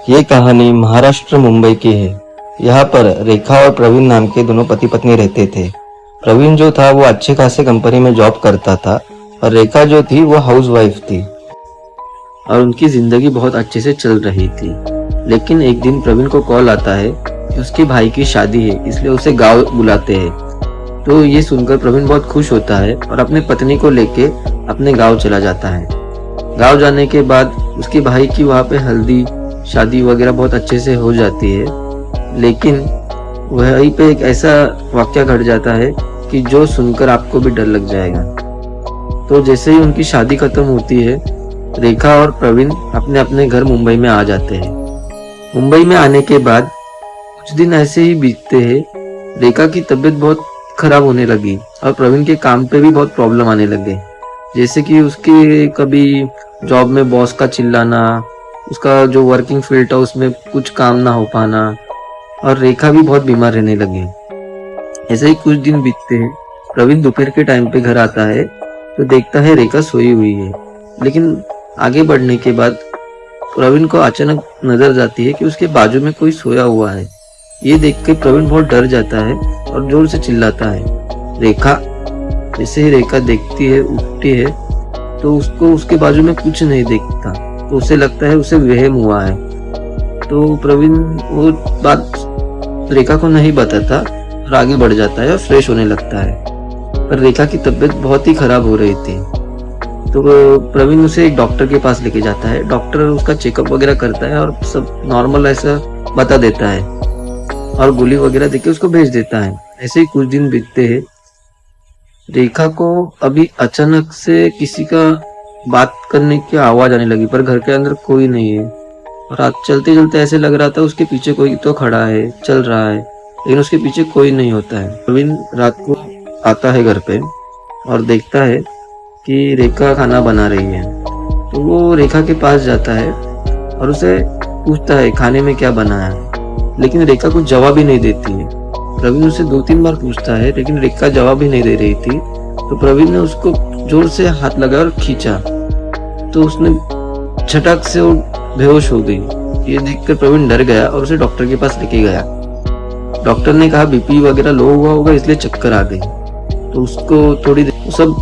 ये कहानी महाराष्ट्र मुंबई की है। यहाँ पर रेखा और प्रवीण नाम के दोनों पति पत्नी रहते थे। प्रवीण जो था वो अच्छे खासे कंपनी में जॉब करता था और रेखा जो थी वो हाउसवाइफ थी और उनकी जिंदगी बहुत अच्छे से चल रही थी। लेकिन एक दिन प्रवीण को कॉल आता है कि उसके भाई की शादी है, इसलिए उसे गांव बुलाते हैं। तो ये सुनकर प्रवीण बहुत खुश होता है और अपने पत्नी को लेके अपने गांव चला जाता है। गांव जाने के बाद उसके भाई की वहाँ पे हल्दी शादी वगैरह बहुत अच्छे से हो जाती है। लेकिन वहीं पे एक ऐसा वाक्या घट जाता है कि जो सुनकर आपको भी डर लग जाएगा। तो जैसे ही उनकी शादी खत्म होती है, रेखा और प्रवीण अपने अपने घर मुंबई में आ जाते हैं। मुंबई में आने के बाद कुछ दिन ऐसे ही बीतते हैं। रेखा की तबीयत बहुत खराब होने लगी और प्रवीण के काम पे भी बहुत प्रॉब्लम आने लगे। जैसे कि उसके कभी जॉब में बॉस का चिल्लाना, उसका जो वर्किंग फील्ड था उसमें कुछ काम ना हो पाना, और रेखा भी बहुत बीमार रहने लगी। ऐसे ही कुछ दिन बीतते हैं। प्रवीण दोपहर के टाइम पे घर आता है तो देखता है रेखा सोई हुई है। लेकिन आगे बढ़ने के बाद प्रवीण को अचानक नजर जाती है कि उसके बाजू में कोई सोया हुआ है। ये देख के प्रवीण बहुत डर जाता है और जोर से चिल्लाता है, रेखा। जैसे ही रेखा देखती है, उठती है, तो उसको उसके बाजू में कुछ नहीं दिखता। तो उसे लगता है उसे वहम हुआ है। तो प्रवीण वो बात रेखा को नहीं बताता और आगे बढ़ जाता है और फ्रेश होने लगता है। पर रेखा की तबीयत बहुत ही खराब हो रही थी। तो प्रवीण उसे एक डॉक्टर के पास लेके जाता है। डॉक्टर उसका चेकअप वगैरह करता है और सब नॉर्मल ऐसा बता देता है और गोली वगैरह देके उसको भेज देता है। ऐसे ही कुछ दिन बीतते हैं। रेखा को अभी अचानक से किसी का बात करने की आवाज आने लगी, पर घर के अंदर कोई नहीं है। और रात चलते चलते ऐसे लग रहा था उसके पीछे कोई तो खड़ा है, चल रहा है, लेकिन उसके पीछे कोई नहीं होता है। प्रवीण रात को आता है घर पे और देखता है कि रेखा खाना बना रही है। तो वो रेखा के पास जाता है और उसे पूछता है खाने में क्या बना है, लेकिन रेखा कुछ जवाब ही नहीं देती है। प्रवीण उसे 2-3 बार पूछता है लेकिन रेखा जवाब ही नहीं दे रही थी। तो प्रवीण ने उसको जोर से हाथ लगाया और खींचा, तो उसने झटक से वो बेहोश हो गई। ये देखकर प्रवीण डर गया और उसे डॉक्टर के पास लेके गया। डॉक्टर ने कहा बीपी वगैरह लो हुआ होगा इसलिए चक्कर आ गई। तो उसको थोड़ी देर सब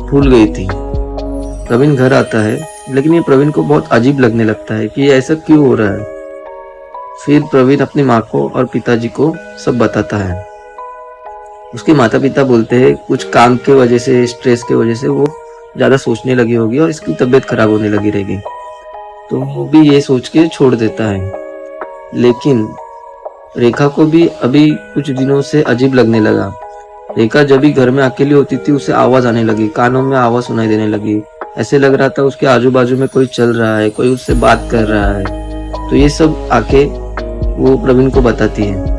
भूल गई थी। प्रवीण घर आता है, लेकिन ये प्रवीण को बहुत अजीब लगने लगता है कि ऐसा क्यों हो रहा है। फिर प्रवीण अपनी माँ को और पिताजी को सब बताता है। उसके माता पिता बोलते हैं कुछ काम के वजह से, स्ट्रेस के वजह से वो ज्यादा सोचने लगी होगी और इसकी तबीयत खराब होने लगी रहेगी। तो वो भी ये सोच के छोड़ देता है। लेकिन रेखा को भी अभी कुछ दिनों से अजीब लगने लगा। रेखा जब भी घर में अकेली होती थी उसे आवाज आने लगी, कानों में आवाज सुनाई देने लगी। ऐसे लग रहा था उसके आजू बाजू में कोई चल रहा है, कोई उससे बात कर रहा है। तो ये सब आके वो प्रवीण को बताती है।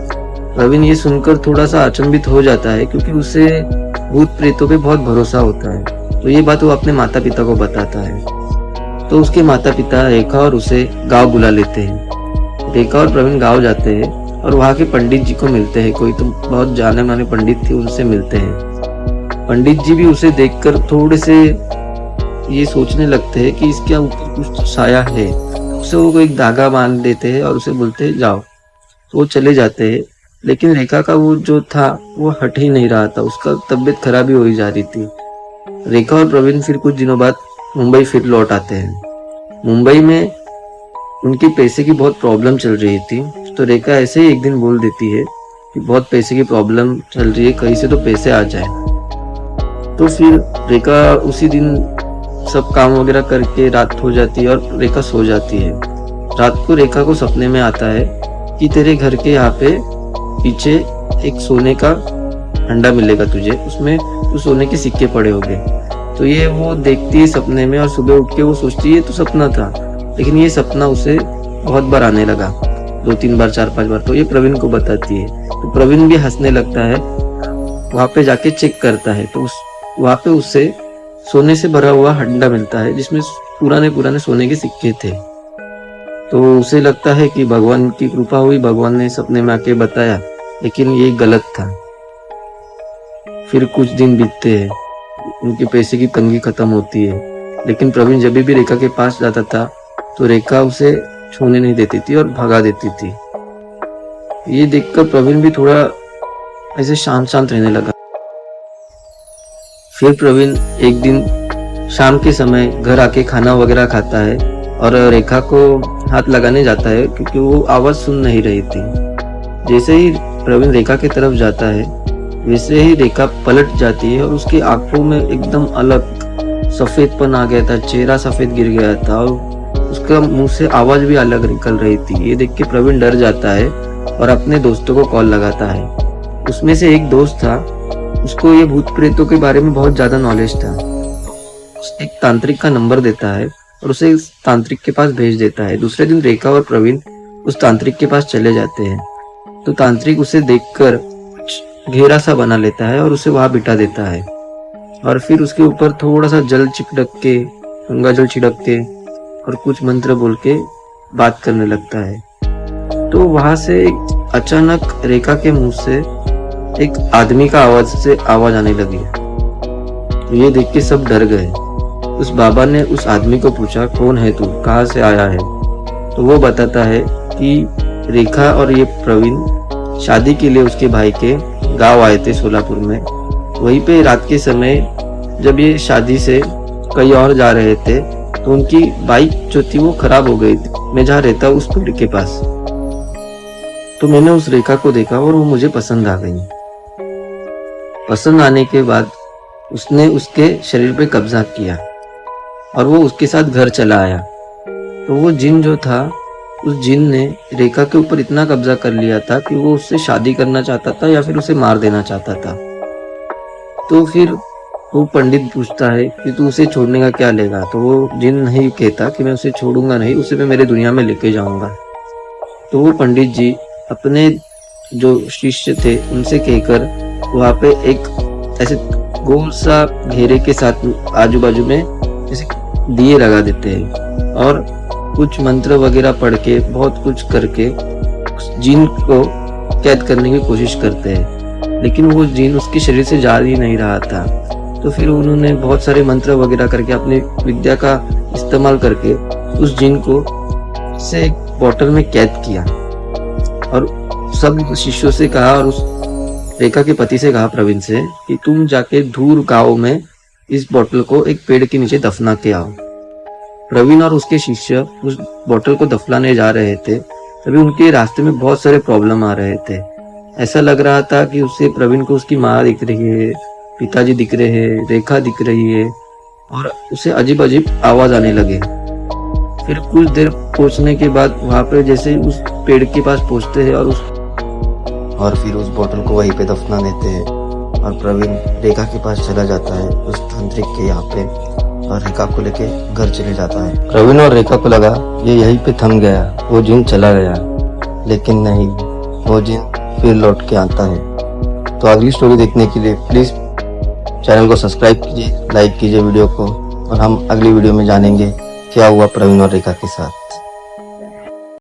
प्रवीण ये सुनकर थोड़ा सा अचंभित हो जाता है क्योंकि उसे भूत प्रेतों पे बहुत भरोसा होता है। तो ये बात वो अपने माता पिता को बताता है। तो उसके माता पिता रेखा और उसे गांव बुला लेते हैं। रेखा और प्रवीण गांव जाते हैं और वहाँ के पंडित जी को मिलते हैं। कोई तो बहुत जाने माने पंडित थे, उनसे मिलते हैं। पंडित जी भी उसे देखकर थोड़े से ये सोचने लगते हैं कि इसके ऊपर कुछ तो साया है। उसे वो एक धागा बांध देते हैं और उसे बोलते हैं जाओ। तो वो चले जाते हैं, लेकिन रेखा का वो जो था वो हट ही नहीं रहा था। उसका तबीयत खराब ही हो जा रही थी। रेखा और प्रवीण फिर कुछ दिनों बाद मुंबई फिर लौट आते हैं। मुंबई में उनकी पैसे की बहुत प्रॉब्लम चल रही थी। तो रेखा ऐसे ही एक दिन बोल देती है कि बहुत पैसे की प्रॉब्लम चल रही है, कहीं से तो पैसे आ जाए। तो फिर रेखा उसी दिन सब काम वगैरह करके रात हो जाती है और रेखा सो जाती है। रात को रेखा को सपने में आता है कि तेरे घर के यहाँ पे पीछे एक सोने का हंडा मिलेगा तुझे, उसमें तो सोने के सिक्के पड़े होंगे। तो ये वो देखती है सपने में और सुबह उठ के वो सोचती है तो सपना था। लेकिन ये सपना उसे बहुत बार आने लगा, 2-3 बार, 4-5 बार। तो ये प्रवीण को बताती है। तो प्रवीण भी हंसने लगता है। वहां पे जाके चेक करता है तो वहां पे उससे सोने से भरा हुआ हंडा मिलता है जिसमें पुराने सोने के सिक्के थे। तो उसे लगता है कि भगवान की कृपा हुई, भगवान ने सपने में आके बताया, लेकिन ये गलत था। फिर कुछ दिन बीतते हैं। उनके पैसे की तंगी खत्म होती है। लेकिन प्रवीण जब भी रेखा के पास जाता था तो रेखा उसे छूने नहीं देती थी और भगा देती थी। ये देखकर प्रवीण भी थोड़ा ऐसे शांत शांत रहने लगा। फिर प्रवीण एक दिन शाम के समय घर आके खाना वगैरह खाता है और रेखा को हाथ लगाने जाता है क्योंकि वो आवाज सुन नहीं रही थी। जैसे ही प्रवीण रेखा की तरफ जाता है वैसे ही रेखा पलट जाती है और उसकी आंखों में एकदम अलग सफेदपन आ गया था, चेहरा सफेद गिर गया था और उसका मुंह से आवाज भी अलग निकल रही थी। ये देख के प्रवीण डर जाता है और अपने दोस्तों को कॉल लगाता है। उसमें से एक दोस्त था, उसको ये भूत प्रेतों के बारे में बहुत ज्यादा नॉलेज था। एक तांत्रिक का नंबर देता है और उसे इस तांत्रिक के पास भेज देता है। दूसरे दिन रेखा और प्रवीण उस तांत्रिक के पास चले जाते हैं तो तांत्रिक उसे देखकर घेरा सा बना लेता है और उसे वहां बिठा देता है और फिर उसके ऊपर थोड़ा सा जल छिड़क के, गंगा जल छिड़क के और कुछ मंत्र बोल के बात करने लगता है। तो वहां से अचानक रेखा के मुंह से एक आदमी का आवाज आने लगी। तो ये देख के सब डर गए। उस बाबा ने उस आदमी को पूछा, कौन है तू, कहाँ से आया है? तो वो बताता है कि रेखा और ये प्रवीण शादी के लिए उसके भाई के गांव आए थे सोलापुर में। वहीं पे रात के समय जब ये शादी से कहीं और जा रहे थे तो उनकी बाइक जो थी वो खराब हो गई थी। मैं जहाँ रहता हूँ उस पेड़ के पास, तो मैंने उस रेखा को देखा और वो मुझे पसंद आ गई। पसंद आने के बाद उसने उसके शरीर पे कब्जा किया और वो उसके साथ घर चला आया। तो वो जिन जो था, उस जिन ने रेखा के ऊपर इतना कब्जा कर लिया था कि वो उससे शादी करना चाहता था या फिर उसे मार देना चाहता था। तो फिर वो पंडित पूछता है कि तू उसे छोड़ने का क्या लेगा? तो वो जिन नहीं कहता कि मैं उसे छोड़ूंगा नहीं, उसे मैं मेरे दुनिया में लेके जाऊंगा। तो वो पंडित जी अपने जो शिष्य थे उनसे कहकर वहां पे एक ऐसे गोल सा घेरे के साथ आजू बाजू में जैसे दिए लगा देते हैं और कुछ मंत्र वगैरह पढ़ के बहुत कुछ करके उस जिन को कैद करने की कोशिश करते हैं, लेकिन वो जिन उसके शरीर से जा ही नहीं रहा था। तो फिर उन्होंने बहुत सारे मंत्र वगैरह करके अपनी विद्या का इस्तेमाल करके उस जिन को से एक बोतल में कैद किया और सब शिष्यों से कहा और उस रेखा के पति से कहा, प्रवीण से, कि तुम जाके दूर गांव में इस बोतल को एक पेड़ के नीचे दफना के आओ। प्रवीण और उसके शिष्य उस बोतल को दफनाने जा रहे थे, तभी उनके रास्ते में बहुत सारे प्रॉब्लम आ रहे थे। ऐसा लग रहा था कि उसे प्रवीण को उसकी माँ दिख रही है, पिताजी दिख रहे हैं, रेखा दिख रही है और उसे अजीब अजीब आवाज आने लगे। फिर कुछ देर पहुंचने के बाद वहां पे जैसे उस पेड़ के पास पहुंचते हैं और फिर उस बोतल को वहीं पे दफना देते हैं और प्रवीण रेखा के पास चला जाता है उस तांत्रिक के यहाँ पे और रेखा को लेके घर चले जाता है। प्रवीण और रेखा को लगा ये यहीं पे थम गया, वो जिन चला गया, लेकिन नहीं, वो जिन फिर लौट के आता है। तो अगली स्टोरी देखने के लिए प्लीज चैनल को सब्सक्राइब कीजिए, लाइक कीजिए वीडियो को और हम अगली वीडियो में जानेंगे क्या हुआ प्रवीण और रेखा के साथ।